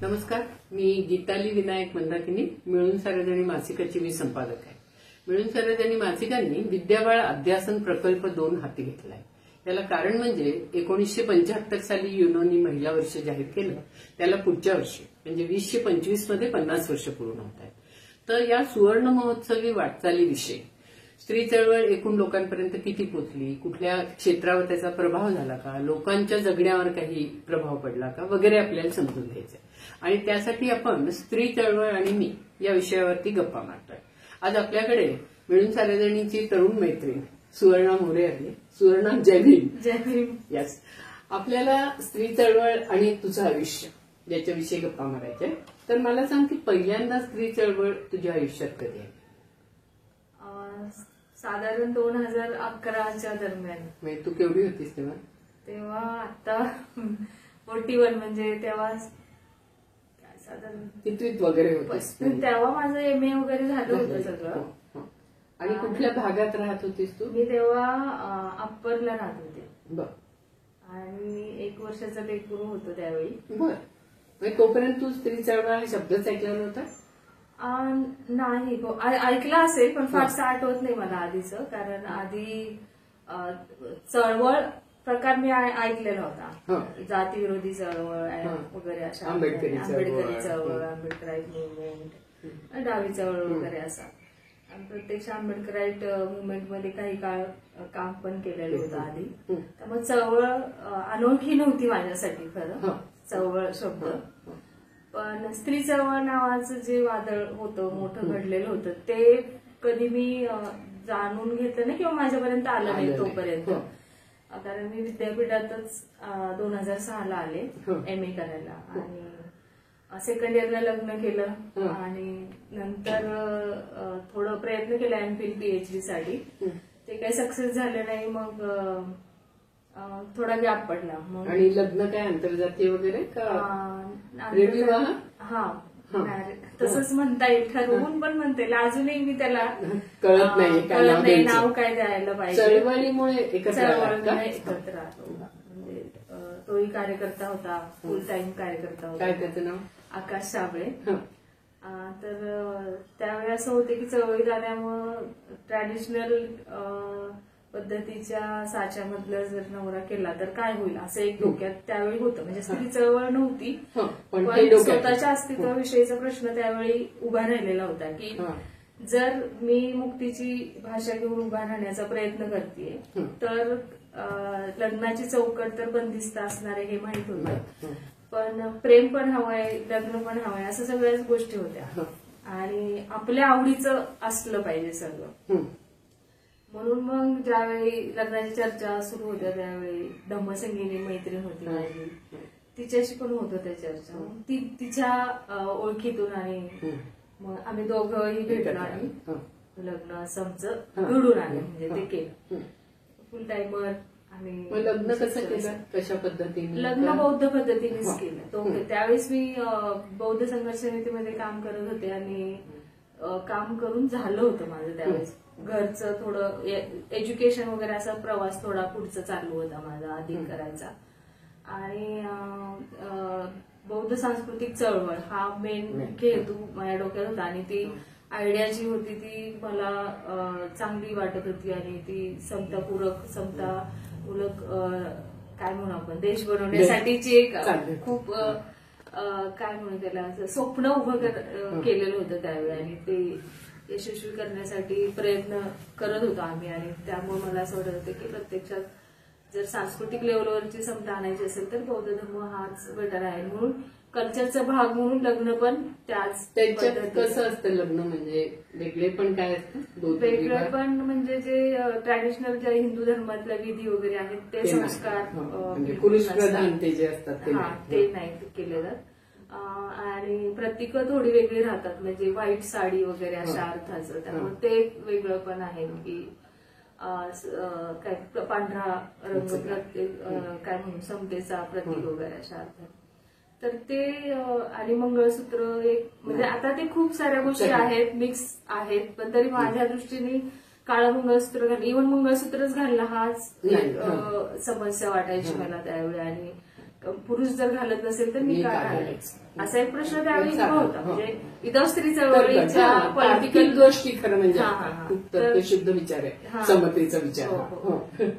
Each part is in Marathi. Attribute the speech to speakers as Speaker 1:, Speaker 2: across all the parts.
Speaker 1: नमस्कार, मी गीताली विनायक मंदाकिनी, मिळून सार्वजनिक मासिकाची मी संपादक आहे. मिळून सार्वजनिक मासिकांनी विद्याबाळ अध्यासन प्रकल्प 2 हाती घेतलाय. याला कारण म्हणजे 1975 साली युनोनी महिला वर्ष जाहीर केलं. त्याला पुढच्या वर्षी म्हणजे 2025 मध्ये 50 वर्ष पूर्ण होत आहेत. तर या सुवर्ण महोत्सवी वाटचालीविषयी स्त्री चळवळ एकूण लोकांपर्यंत किती पोहोचली, कुठल्या क्षेत्रावर त्याचा प्रभाव झाला का, लोकांच्या जगण्यावर काही प्रभाव पडला का वगैरे आपल्याला समजून घ्यायचं. आणि त्यासाठी आपण स्त्री चळवळ आणि मी या विषयावरती गप्पा मारतोय. आज आपल्याकडे मिळून सार्वजनिकची तरुण मैत्रीण सुवर्णा मोरे आली. सुवर्णा, जय भीम.
Speaker 2: जय भीम.
Speaker 1: यस, आपल्याला स्त्री चळवळ आणि तुझं आयुष्य याच्याविषयी गप्पा मारायचे. तर मला सांग की पहिल्यांदा स्त्री चळवळ तुझ्या आयुष्यात कधी आहे?
Speaker 2: साधारण 2011च्या दरम्यान.
Speaker 1: म्हणजे तू केवढी होतीस तेव्हा?
Speaker 2: तेव्हा आता 41 म्हणजे तेव्हा साधारण
Speaker 1: कितवीत वगैरे होतीस?
Speaker 2: तेव्हा माझं MA वगैरे झालं होतं सगळं.
Speaker 1: आणि कुठल्या भागात राहत होतीस तू?
Speaker 2: मी तेव्हा अप्परला राहत होते.
Speaker 1: बर.
Speaker 2: आणि 1 वर्षाचं लेकरू होतं त्यावेळी.
Speaker 1: बर. तोपर्यंत तू स्त्री चळवळ हा शब्दच ऐकला नव्हता?
Speaker 2: नाही, ऐकलं असेल पण फारसं आठवत नाही मला आधीचं. कारण आधी चळवळ प्रकार मी ऐकलेला होता. जातीविरोधी चळवळ वगैरे अशा, आंबेडकरी चळवळ, आंबेडकराईट मुवमेंट, डावी चळवळ वगैरे असा. आणि प्रत्यक्ष आंबेडकराईट मुवमेंटमध्ये काही काळ काम पण केलेलं होतं आधी. त्यामुळे चळवळ अनोळखी नव्हती माझ्यासाठी खरं चळवळ शब्द. पण स्त्री चळवळ नावाचं जे वादळ होतं, मोठं घडलेलं होतं, ते कधी मी जाणून घेतलं नाही किंवा माझ्यापर्यंत आलं नाही तोपर्यंत. कारण मी विद्यापीठातच 2006ला आले MA करायला. आणि सेकंड इयरला लग्न केलं. आणि नंतर थोडं प्रयत्न केला MPhil PhD साठी. ते काही सक्सेस झालं नाही. मग थोडा गॅप पडला.
Speaker 1: आणि लग्न काय आंतरजातीय वगैरे का?
Speaker 2: हा, तसंच म्हणता येईल. ठरवून पण म्हणता येईल. अजूनही मी त्याला
Speaker 1: कळत नाही
Speaker 2: नाव काय द्यायला पाहिजे.
Speaker 1: चळवळीमुळे एकत्र
Speaker 2: राहतो. म्हणजे तोही कार्यकर्ता होता, फुल टाइम कार्यकर्ता होता.
Speaker 1: काय त्याचं नाव?
Speaker 2: आकाश साबळे. तर त्यावेळी असं होतं की चळवळीत आल्यामुळं ट्रॅडिशनल पद्धतीच्या साच्यामधलं जर नवरा केला तर काय होईल असं एक डोक्यात त्यावेळी होतं. म्हणजे स्त्री चळवळ नव्हती पण स्वतःच्या अस्तित्वाविषयीचा प्रश्न त्यावेळी उभा राहिलेला होता की जर मी मुक्तीची भाषा घेऊन उभा राहण्याचा प्रयत्न करतेय तर लग्नाची चौकट तर बंदिस्त असणार आहे हे माहित होतं. पण प्रेम पण हवंय, लग्न पण हवंय, असं सगळ्याच गोष्टी होत्या. आणि आपल्या आवडीचं असलं पाहिजे सगळं. म्हणून मग ज्यावेळी लग्नाची चर्चा सुरू होत्या त्यावेळी धम्मसंगीनी मैत्रीण होती माझी, तिच्याशी पण होत होत्या चर्चा. तिच्या ओळखीतून आणि मग आम्ही दोघंही भेटलो आणि लग्न असं आमचं घडून आलं. म्हणजे ते केलं फुल टाइमवर. आम्ही
Speaker 1: लग्न कसं केलं, कशा पद्धतीने?
Speaker 2: लग्न बौद्ध पद्धतीनेच केलं. त्यावेळेस मी बौद्ध संघर्ष समितीमध्ये काम करत होते आणि काम करून झालं होतं माझं त्यावेळेस. घरचं थोडं एज्युकेशन वगैरे असा प्रवास थोडा पुढचा चालू होता माझा अधिक करायचा. आणि बौद्ध सांस्कृतिक चळवळ हा मेन मुख्य हेतू माझ्या डोक्यात होता. आणि ती आयडिया जी होती ती मला चांगली वाटत होती. आणि ती समतापूरक, समतामूलक काय म्हणू आपण, देश बनवण्यासाठीची एक खूप काय म्हणू त्याला स्वप्न उभं केलेलं होतं त्यावेळी. आणि ते यशस्वी करण्यासाठी प्रयत्न करत होतो आम्ही. आणि त्यामुळे मला असं वाटत होतं की प्रत्यक्षात जर सांस्कृतिक लेवलवरची समता आणायची असेल तर बौद्ध धर्म हाच बेटर आहे. म्हणून कल्चरचा भाग म्हणून लग्न पण त्याच.
Speaker 1: कसं असतं लग्न म्हणजे वेगळे पण काय असतं?
Speaker 2: वेगळं पण म्हणजे जे ट्रॅडिशनल ज्या हिंदू धर्मातल्या विधी वगैरे आहेत ते संस्कार
Speaker 1: पुरुष प्रधान ते जे असतात
Speaker 2: ते नाही केले जात. आणि प्रतीकं थोडी वेगळी राहतात. म्हणजे व्हाईट साडी वगैरे अशा अर्थाचं. त्यामुळे ते वेगळं पण आहे की काय पांढरा रंग प्रत्येक काय म्हणून समतेचा प्रतीक वगैरे अशा अर्थात. तर ते आणि मंगळसूत्र एक म्हणजे आता ते खूप साऱ्या गोष्टी आहेत, मिक्स आहेत. पण तरी माझ्या दृष्टीने काळं मंगळसूत्र घालणं, इव्हन मंगळसूत्रच घालणं हाच समस्या वाटायची मला त्यावेळी. आणि पुरुष जर घालत नसेल तर मी का घालायचं, असा एक प्रश्न त्यावेळी उभा होता. म्हणजे विदाऊट स्त्री चळवळीच्या पॉलिटिकल
Speaker 1: गोष्टी खरं म्हणजे शुद्ध विचार आहे, समतेचा विचार.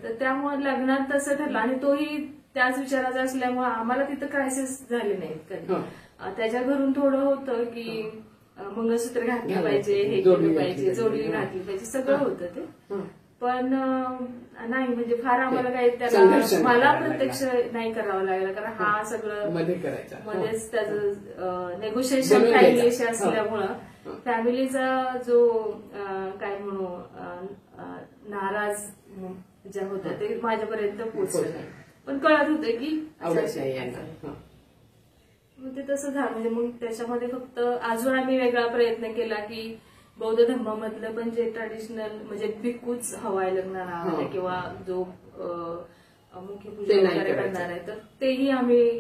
Speaker 2: तर त्यामुळे लग्नात तसं ठरलं आणि तोही त्याच विचाराचा असल्यामुळे आम्हाला तिथं क्रायसिस झाले नाहीत कधी. त्याच्या घरून थोडं होतं की मंगळसूत्र घातलं पाहिजे, हे केलं पाहिजे, जोडवी घातली पाहिजे, सगळं होतं ते. पण नाही म्हणजे फार आम्हाला काही त्याला मला प्रत्यक्ष नाही करावं लागलं, कारण हा सगळं मध्येच त्याचं नेगोशिएशन काही असल्यामुळं फॅमिलीचा जो काय म्हणू नाराज ज्या होत्या ते माझ्यापर्यंत पोहोचलं नाही, पण कळत होतं की मग ते तसं झालं. म्हणजे मग त्याच्यामध्ये फक्त अजून आम्ही वेगळा प्रयत्न केला की बौद्ध धर्मामधलं पण जे ट्रॅडिशनल म्हणजे भिक्खूच हवाय लग्नाला किंवा जो मुख्य पूजा वगैरे करणार आहे तर तेही आम्ही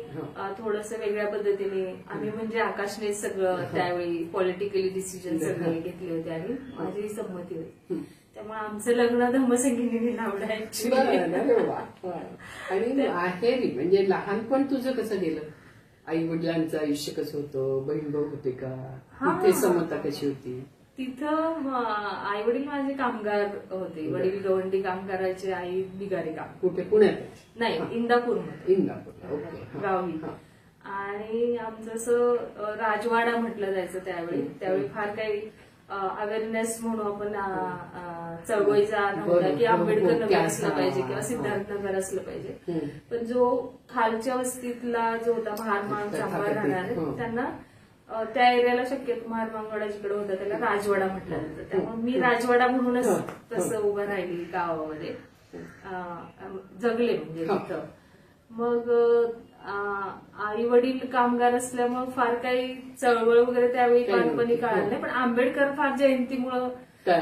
Speaker 2: थोडंसं वेगळ्या पद्धतीने आम्ही म्हणजे आकाशने सगळं त्यावेळी पॉलिटिकली डिसिजन सगळे घेतले होते आणि माझीही संमती होती. त्यामुळे आमचं लग्न धम्मसंगीने लावलं ऍक्च्युअली.
Speaker 1: आणि आहेरी म्हणजे लहानपण तुझं कसं गेलं, आई वडिलांचं आयुष्य कसं होतं, बहीण भाऊ होते का, तिथे समता कशी होती?
Speaker 2: तिथं आई वडील माझे कामगार होते, वडील गवंडी काम करायचे, आई बिगारी काम.
Speaker 1: कुठे, पुण्यात?
Speaker 2: नाही, इंदापूरमध्ये.
Speaker 1: इंदापूर
Speaker 2: गावी. आणि आमचं असं राजवाडा म्हटलं जायचं त्यावेळी फार काही अवेअरनेस म्हणून आपण चळवळीचा नव्हता की आंबेडकर नगर असलं पाहिजे किंवा सिद्धार्थ नगर असलं पाहिजे. पण जो खालच्या वस्तीतला जो होता महात्मा चांभार राहणारे त्यांना त्या एरियाला शक्यतो महात्मागडा जिकडे होता त्याला राजवाडा म्हटलं जातं. त्यामुळे मी राजवाडा म्हणूनच तसं उभं राहिली गावामध्ये, जगले म्हणजे तिथं. मग आई वडील कामगार असल्यामुळे फार काही चळवळ वगैरे त्यावेळी लहानपणी कळालं नाही, पण आंबेडकर फार जयंतीमुळं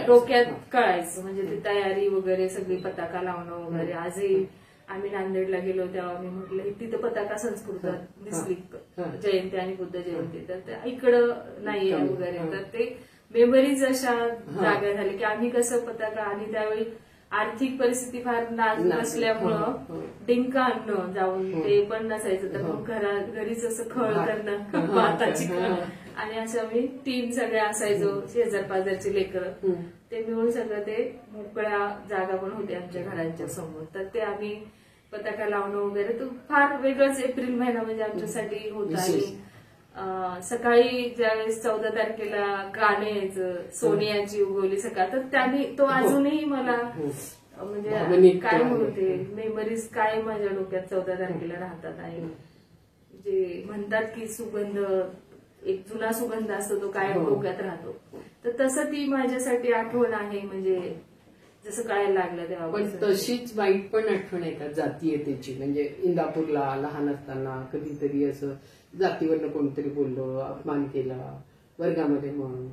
Speaker 2: डोक्यात कळायचं. म्हणजे ती तयारी वगैरे सगळी पताका लावणं वगैरे. आजही आम्ही नांदेडला गेलो तेव्हा मी म्हटलं तिथं पताका संस्कृत दिसली जयंती आणि बुद्ध जयंती, तर इकडं नाहीये वगैरे. तर ते मेमरीज अशा जागा झाल्या की आम्ही कसं पताका, आणि त्यावेळी आर्थिक परिस्थिती फार नाजूक असल्यामुळं डिंका आणणं जाऊन ते पण नसायचं, तर मग घरीच असं खळ करणं, भाताची खळ. आणि असं आम्ही टीम सगळ्या असायचो, शेजार पाजारचे लेकरं, ते मिळून सगळं ते मोकळ्या जागा पण होत्या आमच्या घरांच्या समोर, तर ते आम्ही पताका लावणं वगैरे. तो फार वेगळाच एप्रिल महिना म्हणजे आमच्यासाठी होता. आणि सकाळी ज्यावेळेस 14 तारखेला गाणं यायचं, सोनियाची उगवली सकाळ, तर त्याने तो अजूनही मला म्हणजे काय म्हणू ते मेमरीज काय माझ्या डोक्यात 14 तारखेला राहतात. आणि जे म्हणतात की सुगंध, एक जुना सुगंध असतो तो कायम डोक्यात राहतो, तर तसं ती माझ्यासाठी आठवण आहे. म्हणजे जसं कळायला लागलं तेव्हा.
Speaker 1: पण तशीच वाईट पण आठवण आहे का जातीयतेची? म्हणजे इंदापूरला लहान असताना कधीतरी असं जातीवरनं कोणतरी बोललं, अपमान केला वर्गामध्ये म्हणून?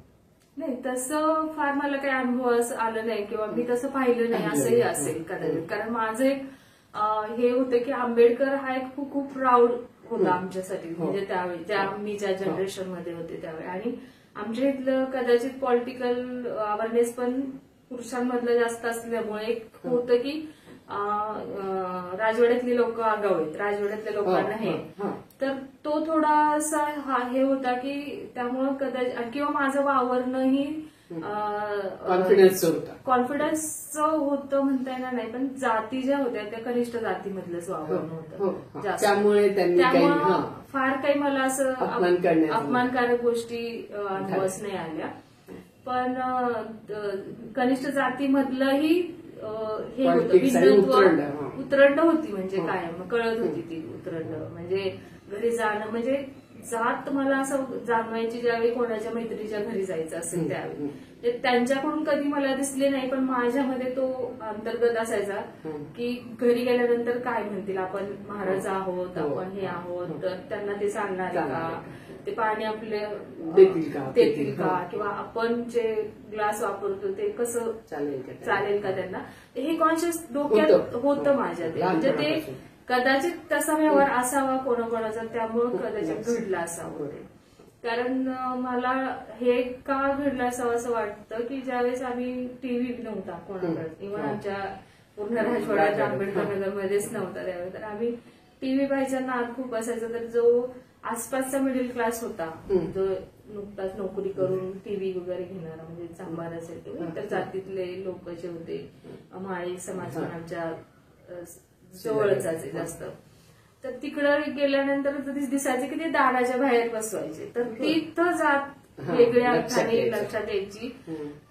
Speaker 2: नाही, तसं फार मला काही अनुभव आलं नाही किंवा मी तसं पाहिलं नाही, असंही असेल कदाचित. कारण माझं एक हे होतं की आंबेडकर हा एक खूप प्राऊड होता आमच्यासाठी. म्हणजे त्यावेळी मी ज्या जनरेशन मध्ये होते त्यावेळी. आणि आमच्या इथलं कदाचित पॉलिटिकल अवेअरनेस पण पुरुषांमधलं जास्त असल्यामुळे एक होतं की राजवाड्यातली लोक आगाऊ आहेत, राजवाड्यातल्या लोकांना हे, तर तो थोडासा हे होता की त्यामुळं कदाचित, किंवा माझं वावरणंही कॉन्फिडन्स होतं म्हणता येणार नाही, पण जाती ज्या होत्या त्या कनिष्ठ जातीमधलंच वावरणं होतं जास्त. त्यामुळे फार काही मला असं अपमानकारक गोष्टी अनुभवच नाही आल्या. पण कनिष्ठ जातीमधलंही हे होतं, भिन्नत्व उतरंड होती. म्हणजे काय कळत होती ती उतरंड. म्हणजे घरी जाणं म्हणजे जात मला असं जाणवायची ज्यावेळी कोणाच्या मैत्रीच्या घरी जायचं असेल त्यावेळी. त्यांच्याकडून कधी मला दिसले नाही, पण माझ्यामध्ये तो अंतर्गत असायचा की घरी गेल्यानंतर काय म्हणतील, आपण महाराज आहोत, आपण हे आहोत, तर त्यांना ते सांगणार का, ते पाणी आपले देतील का, किंवा आपण जे ग्लास वापरतो ते कसं चालेल का त्यांना, हे कॉन्शियस डोक्यात होतं माझ्या. ते म्हणजे ते कदाचित तसा व्यवहार असावा कोणाकोणाचा, त्यामुळे कदाचित घडला असावं ते. कारण मला हे का घडलं असावं असं वाटतं की ज्यावेळेस आम्ही टीव्ही नव्हता कोणाकडे, इव्हन आमच्या पूर्ण राजवाड्यात आंबेडकर नगरमध्येच नव्हता त्यावेळेस, तर आम्ही टीव्ही पाहायचा नाद खूप असायचा. तर जो आसपासचा मिडल क्लास होता, जो नुकताच नोकरी करून टीव्ही वगैरे घेणारा, म्हणजे चांभार असेल किंवा इतर जातीतले लोक जे होते, माळी समाज पण आमच्या जवळच आहे जास्त, तर तिकडं गेल्यानंतर दिसायचं की ते दाराच्या बाहेर बसवायचे. तर तिथं जात वेगळ्या अर्थाने लक्षात यायची.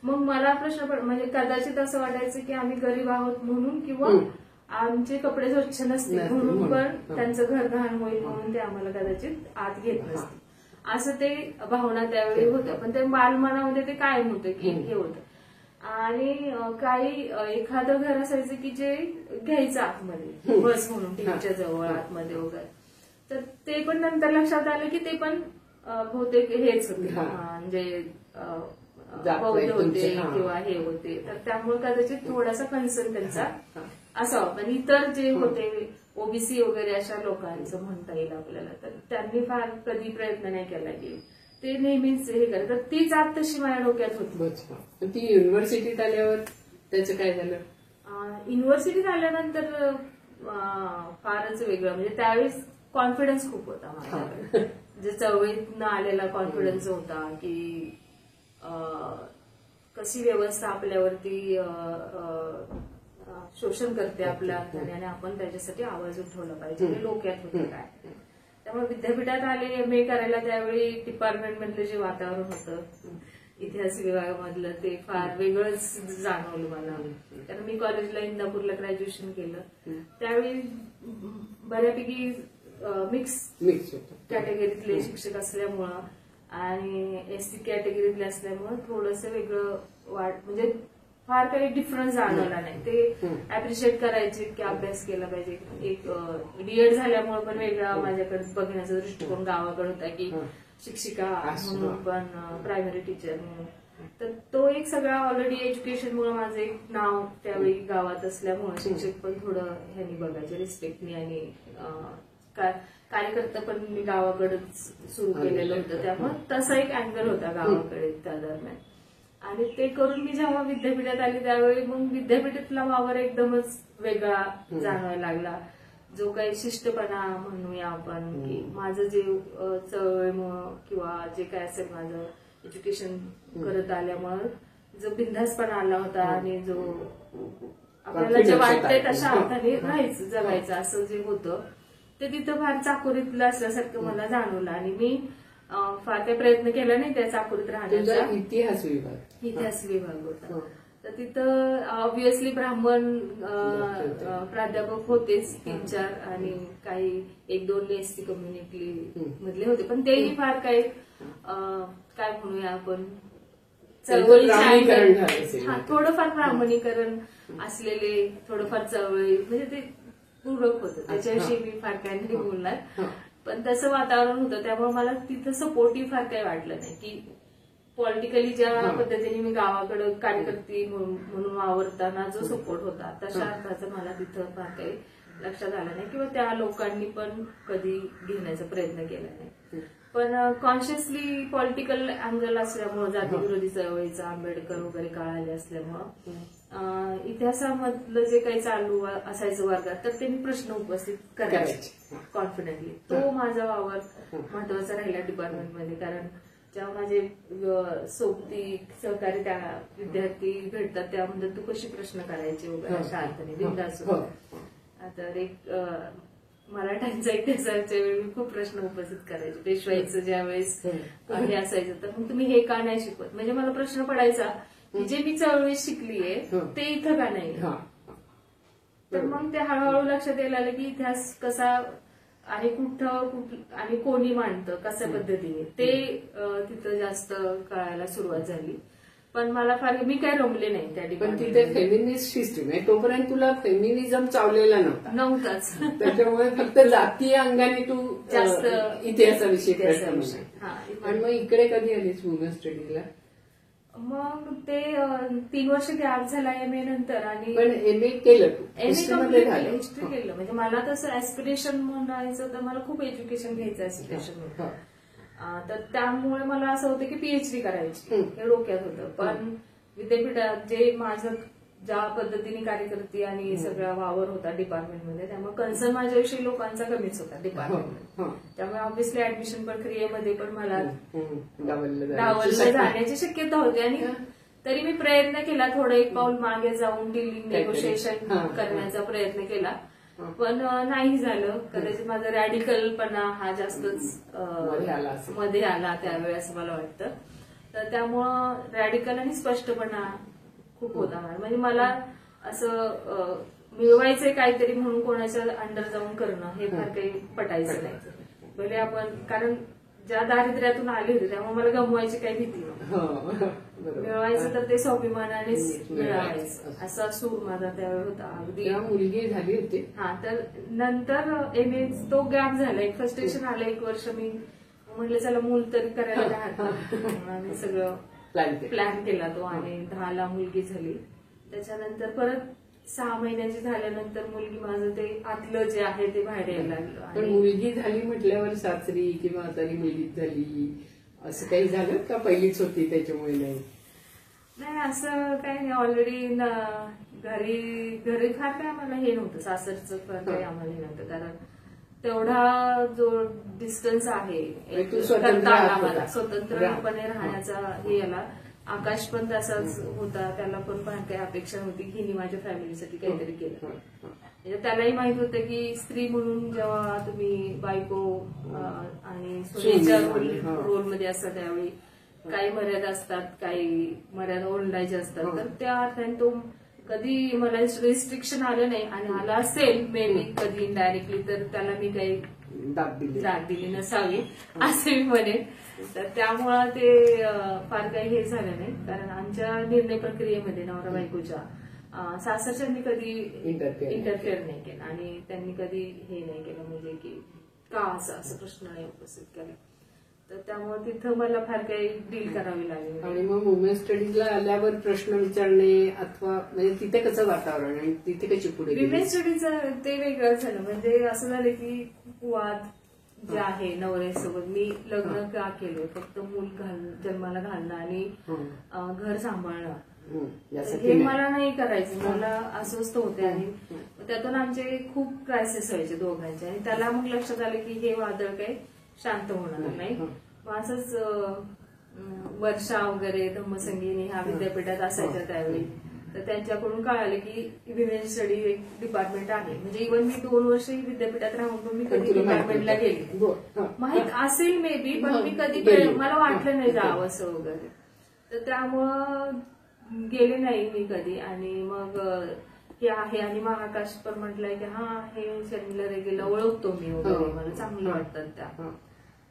Speaker 2: मग मला प्रश्न म्हणजे कदाचित असं वाटायचं की आम्ही गरीब आहोत म्हणून, किंवा आमचे कपडे स्वच्छ नसतील म्हणून, पण त्यांचं घर घाण होईल म्हणून ते आम्हाला कदाचित आत घेत नसतील, असं ते भावना त्यावेळी होत्या. पण ते बालमनामध्ये ते कायम होतं की हे होतं. आणि काही एखादं घर असायचं की जे घ्यायचं आतमध्ये बस म्हणून टीव्हीच्या जवळ आतमध्ये वगैरे. तर ते पण नंतर लक्षात आलं की ते पण बहुतेक हेच होते, म्हणजे बौद्ध होते किंवा हे होते. तर त्यामुळे कदाचित थोडासा कन्सर्न त्यांचा असावा. पण इतर जे होते ओबीसी वगैरे अशा लोकांचं म्हणता येईल आपल्याला, तर त्यांनी फार कधी प्रयत्न नाही केला की ते नेहमीच हे करत. तर ती जात तशी माझ्या डोक्यात होती.
Speaker 1: ती युनिव्हर्सिटीत आल्यावर त्याचं काय झालं?
Speaker 2: युनिव्हर्सिटीत आल्यानंतर फारच वेगळं, म्हणजे त्यावेळेस कॉन्फिडन्स खूप होता माझ्याकडे. म्हणजे चळवळीतनं आलेला कॉन्फिडन्स होता की कशी व्यवस्था आपल्यावरती शोषण करते आपल्या अर्थाने, आणि आपण त्याच्यासाठी आवाज उठवला पाहिजे हे डोक्यात होतं काय. त्यामुळे विद्यापीठात आले MA करायला, त्यावेळी डिपार्टमेंट मधलं जे वातावरण होतं इतिहास विभागामधलं ते फार वेगळंच जाणवलं मला. कारण मी कॉलेजला इंदापूरला ग्रॅज्युएशन केलं, त्यावेळी बऱ्यापैकी मिक्स कॅटेगरीतले शिक्षक असल्यामुळं आणि SC कॅटेगरीतले असल्यामुळं थोडंसं वेगळं म्हणजे फार काही डिफरन्स जाणवला नाही. ते अप्रिशिएट करायचे की अभ्यास केला पाहिजे. एक DED झाल्यामुळे पण वेगळा माझ्याकडे बघण्याचा दृष्टिकोन गावाकडे होता की शिक्षिका म्हणून पण प्रायमरी टीचर म्हणून. तर तो एक सगळा ऑलरेडी एज्युकेशनमुळे माझं एक नाव त्यावेळी गावात असल्यामुळे शिक्षक पण थोडं ह्यांनी बघायचे रिस्पेक्टनी, आणि कार्यकर्ता पण मी गावाकडेच सुरू केलेलं होतं. त्यामुळे तसा एक अँगल होता गावाकडे त्या दरम्यान. आणि ते करून मी जेव्हा विद्यापीठात आली त्यावेळी मग विद्यापीठातला वावर एकदमच वेगळा जाणवायला लागला. जो काही शिष्टपणा म्हणूया आपण, की माझं जे चळवळीमुळं किंवा जे काय असेल माझं एज्युकेशन करत आल्यामुळं जो बिनधास्तपणा आला होता, आणि जो आपल्याला जे वाटतंय तशा अर्थाने राहायचं जगायचं असं जे होतं ते तिथं फार चाकोरीतलं असल्यासारखं मला जाणवलं. आणि मी फार काही प्रयत्न केला नाही त्या चाकोरीत राहण्याचा.
Speaker 1: इतिहास
Speaker 2: विभाग होता. तर तिथं ऑब्व्हियसली ब्राह्मण प्राध्यापक होतेच 3-4, आणि काही 1-2 SC कम्युनिटी मधले होते. पण तेही फार काही काय म्हणूया आपण चळवळीच्या थोडंफार ब्राह्मणीकरण असलेले, थोडंफार चळवळी, म्हणजे ते पूरक होतं. त्याच्याविषयी मी फार काही नाही बोलणार, पण तसं वातावरण होतं. त्यामुळे मला तिथं सपोर्टिव्ह फार काही वाटलं नाही की पॉलिटिकली ज्या पद्धतीने मी गावाकडे कार्यकर्ती म्हणून वावरताना जो सपोर्ट होता तशा अर्थाचा मला तिथं फार काही लक्षात आलं नाही, किंवा त्या लोकांनी पण कधी घेण्याचा प्रयत्न केला नाही. पण कॉन्शियसली पॉलिटिकल अँगल असल्यामुळं, जातीविरोधी चळवळीचा आंबेडकर वगैरे काळ आले असल्यामुळं इतिहासामधलं जे काही चालू असायचं वर्गात, तर ते मी प्रश्न उपस्थित करायचे कॉन्फिडेंटली. तो माझा वावर महत्वाचा राहिला डिपार्टमेंटमध्ये. कारण जेव्हा माझे सोबती सहकारी त्या विद्यार्थी भेटतात तेव्हा म्हणतात तू कशी प्रश्न करायचे वगैरे अशा अर्थाने बिनधास्त. तर एक मराठ्यांचा इतिहासाच्या वेळी मी खूप प्रश्न उपस्थित करायचे. पेशवाईचं ज्या वेळेस हे असायचं तर मग तुम्ही हे का नाही शिकवत, म्हणजे मला प्रश्न पडायचा की जे मी चळवळीत शिकलीये ते इथं का नाही. तर मग ते हळूहळू लक्षात यायला आलं की इतिहास कसा आणि कुठं आणि कोणी मांडतं कशा पद्धतीने ते तिथं जास्त कळायला सुरुवात झाली. पण मला फार मी काय रमले नाही त्या
Speaker 1: पण तिथे फेमिनिस्ट हिस्ट्री नाही, तोपर्यंत तुला फेमिनिझम चावलेला
Speaker 2: नव्हताच.
Speaker 1: त्याच्यामुळे फक्त जातीय अंगाने तू जास्त इतिहासाविषयी आणि मग इकडे कधी आलीस वुमन स्टडीला?
Speaker 2: मग ते 3 वर्ष गॅप झाला MA नंतर. आणि
Speaker 1: पण MA केलं तू?
Speaker 2: हिस्ट्री केलं. म्हणजे मला तसं ऍस्पिरेशन म्हणायचं तर मला खूप एज्युकेशन घ्यायचं ऍस्पिरेशन होतं. तर त्यामुळे मला असं होतं की PhD करायची हे डोक्यात होतं. पण विद्यापीठात जे माझं ज्या पद्धतीने कार्यकर्ती आणि सगळा वावर होता डिपार्टमेंटमध्ये, त्यामुळे कन्सर्न माझ्याविषयी लोकांचा कमीच होता डिपार्टमेंटमध्ये. त्यामुळे ऑब्व्हियसली ऍडमिशन प्रक्रियेमध्ये पण मला डावललं जाण्याची शक्यता होती. आणि तरी मी प्रयत्न केला, थोडं एक पाऊल मागे जाऊन डीलिंग नेगोशिएशन करण्याचा प्रयत्न केला, पण नाही झालं. कदाचित माझा रॅडिकलपणा हा जास्तच मध्ये आला त्यावेळेस मला वाटतं. तर त्यामुळं रॅडिकल आणि स्पष्टपणा खूप होता. म्हणजे मला असं मिळवायचंय काहीतरी म्हणून कोणाच्या अंडर जाऊन करणं हे फार काही पटायचं नाही. भले आपण, कारण ज्या दारिद्र्यातून आली होती त्यामुळे मला गमवायची काही भीती नव्हती. मिळवायचं तर ते स्वाभिमानानेच मिळवायचं असा सूर माझा त्यावेळी होता. अगदी
Speaker 1: मुलगी झाली होती.
Speaker 2: तर नंतर एमए तो गॅप झाला, एक फ्रस्ट्रेशन आलं 1 वर्ष. मी म्हटलं चला मूल तरी करायला राहतं, आम्ही सगळं प्लॅन केला तो, आणि 10ला मुलगी झाली. त्याच्यानंतर परत 6 महिन्याची झाल्यानंतर मुलगी, माझं ते आतलं जे आहे ते बाहेर यायला लागलं.
Speaker 1: पण मुलगी झाली म्हटल्यावर सासरी किंवा आतारी मुलगीच झाली असं काही झालं का? पहिलीच होती त्याच्यामुळे नाही?
Speaker 2: नाही, असं काही नाही. ऑलरेडी घरी फार काय आम्हाला हे नव्हतं, सासरचं फार काही आम्हाला हे नव्हतं, कारण तेवढा जो डिस्टन्स आहे स्वतंत्रपणे राहण्याचा हे याला. आकाश पण तसाच होता, त्याला पण काही अपेक्षा होती की हिने माझ्या फॅमिलीसाठी काहीतरी केलं. म्हणजे त्यालाही माहित होतं की स्त्री म्हणून जेव्हा तुम्ही बायको आणि सुनेच्या रोलमध्ये असता त्यावेळी काही मर्यादा असतात, काही मर्यादा ओलांडायच्या असतात. तर त्या अर्थाने तो कधी मला रिस्ट्रिक्शन आलं नाही, आणि आलं असेल मे बी कधी इनडायरेक्टली तर त्याला मी काही दाद दिली नसावी असे मी म्हणेन. तर त्यामुळं ते फार काही हे झालं नाही, कारण आमच्या निर्णय प्रक्रियेमध्ये नवरा बायकोच्या सासरच्यांनी कधी इंटरफेअर नाही केलं, आणि त्यांनी कधी हे नाही केलं, म्हणजे की का असं प्रश्न नाही उपस्थित केला. तर त्यामुळे तिथं मला फार काही डील करावी लागेल.
Speaker 1: आणि मग वुमेन स्टडीजला आल्यावर प्रश्न विचारणे अथवा म्हणजे तिथे कसं वातावरण आणि तिथे कशी पुढे?
Speaker 2: विमेन स्टडीजचं ते वेगळं झालं. म्हणजे असं झालं की वाद जे आहे नवऱ्यासोबत, मी लग्न का केलं, फक्त मूल जन्माला घालणं आणि घर सांभाळणं हे मला नाही करायचं. मला अस्वस्थ होते, आणि त्यातून आमचे खूप क्रायसिस व्हायचे दोघांचे. आणि त्याला मग लक्षात आलं की हे वादळ काही शांत होणार नाही. असंच वर्षा वगैरे धम्मसंगीनी ह्या विद्यापीठात असायच्या त्यावेळी, तर त्यांच्याकडून कळालं की विमेन स्टडी एक डिपार्टमेंट आहे. म्हणजे इव्हन मी 2 वर्ष विद्यापीठात राहून पण मी कधी डिपार्टमेंटला गेले, माहित असेल मे बी, पण मी कधी मला वाटलं नाही जावं असं वगैरे. तर त्यामुळं गेले नाही मी कधी. आणि मग हे आहे, आणि महाकाश पण म्हटलंय की हा हे शर्मिला रेगेला ओळखतो मी वगैरे, मला चांगलं वाटतात त्या.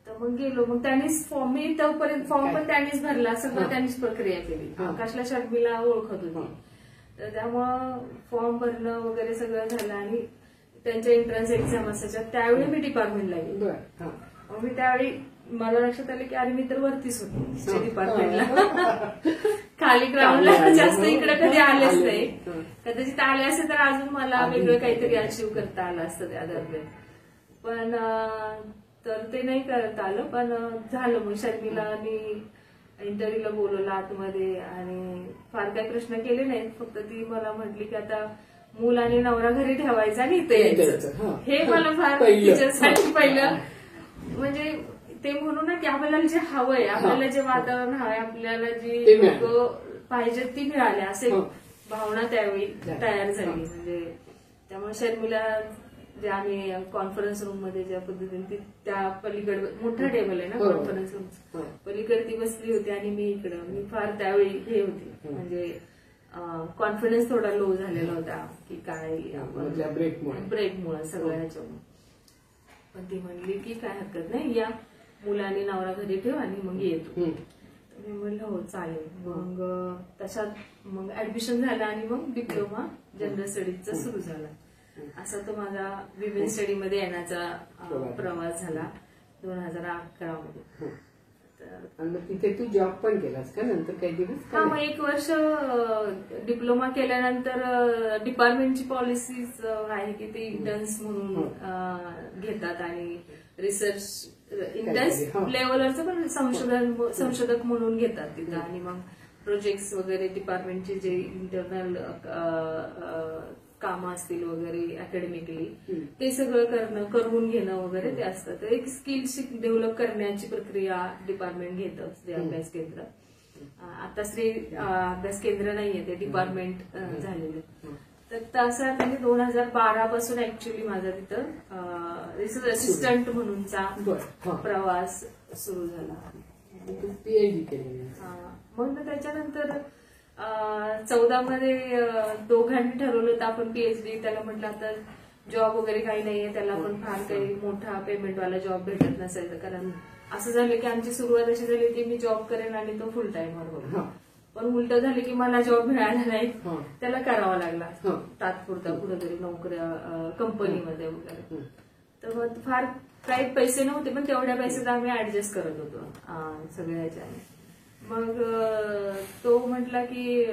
Speaker 2: तर मग गेलो. मग त्यांनीच फॉर्म, मी तोपर्यंत फॉर्म पण त्यांनीच भरला, सगळं त्यांनीच प्रक्रिया केली. आकाशला शर्मिला ओळखत होती, तर त्यामुळं फॉर्म भरणं वगैरे सगळं झालं. आणि त्यांच्या एंट्रन्स एक्झाम असायच्या त्यावेळी मी डिपार्टमेंटला गेले. मग मी त्यावेळी मला लक्षात आलं की अरे मी तर वरतीच होते डिपार्टमेंटला, खाली ग्राउंडला जास्त इकडे कधी आलेच नाही. कदाचित आले असते तर अजून मला वेगळं काहीतरी अचीव्ह करता आलं असतं त्या दरम्यान, पण तर ते नाही करता आलं. पण झालं. मग शर्मिलानी इंटरव्ह्यूला बोलवलं आतमध्ये, आणि फार काही प्रश्न केले नाहीत. फक्त ती मला म्हटली की आता मूल आणि नवरा घरी ठेवायचा आणि इथे यायचं. हे मला फार तिच्यासाठी पहिलं, म्हणजे ते म्हणू ना की आपल्याला जे हवंय, आपल्याला जे वातावरण हवंय, आपल्याला जी लोक पाहिजेत ती मिळाले, असे भावना त्यावेळी तयार झाली. म्हणजे त्यामुळे शर्मिला जे आम्ही कॉन्फरन्स रूम मध्ये ज्या पद्धतीने त्या पलीकडे मोठा टेबल आहे ना कॉन्फरन्स रूम, पलीकडे ती बसली होती आणि मी इकडं, मी फार त्यावेळी हे होती, म्हणजे कॉन्फिडन्स थोडा लो झालेला होता की काय ब्रेकमुळे सगळं ह्याच्यामुळे. पण ती म्हणली की काय हरकत नाही, या मुलांनी नवरा घरी ठेव आणि मग येतो. मी म्हणलं हो चालेल. मग तशात मग ऍडमिशन झालं आणि मग डिप्लोमा जनरल स्टडीजचा सुरू झाला. असा तो माझा विमेन स्टडी मध्ये येण्याचा प्रवास झाला 2011 मध्ये.
Speaker 1: आणि तिथे तू जॉब पण केलास का नंतर काही दिवस?
Speaker 2: हा, मग 1 वर्ष डिप्लोमा केल्यानंतर डिपार्टमेंटची पॉलिसीज आहे की ते इंटर्न्स म्हणून घेतात आणि रिसर्च इंटर्न्स लेव्हलवरचं पण संशोधक म्हणून घेतात तिथं. आणि मग प्रोजेक्ट्स वगैरे डिपार्टमेंटचे जे इंटरनल कामं असतील वगैरे अकॅडमिकली ते सगळं करून घेणं वगैरे ते असतं. तर एक स्किल्स डेव्हलप करण्याची प्रक्रिया डिपार्टमेंट घेतं श्री अभ्यास केंद्र. आता श्री अभ्यास केंद्र नाहीये, ते डिपार्टमेंट झालेलं. तर तसा म्हणजे 2012 पासून ऍक्च्युअली माझा तिथं रिसर्च असिस्टंट म्हणूनचा प्रवास सुरू झाला.
Speaker 1: पीएचडी केली.
Speaker 2: मग त्याच्यानंतर 14 मध्ये दोघांनी ठरवलं होतं आपण पीएचडी. त्याला म्हटलं आता जॉब वगैरे काही नाहीये, त्याला पण फार काही मोठा पेमेंटवाला जॉब भेटत नसायचं. कारण असं झालं की आमची सुरुवात अशी झाली की मी जॉब करेन आणि तो फुल टाइमवर होईल. पण उलट झालं की मला जॉब मिळाला नाही, त्याला करावा लागला तात्पुरता कुठेतरी नोकऱ्या कंपनीमध्ये वगैरे. तर मग फार काही पैसे नव्हते, पण तेवढ्या पैशात आम्ही ऍडजस्ट करत होतो सगळ्या ह्याच्याने. मग तो म्हटला की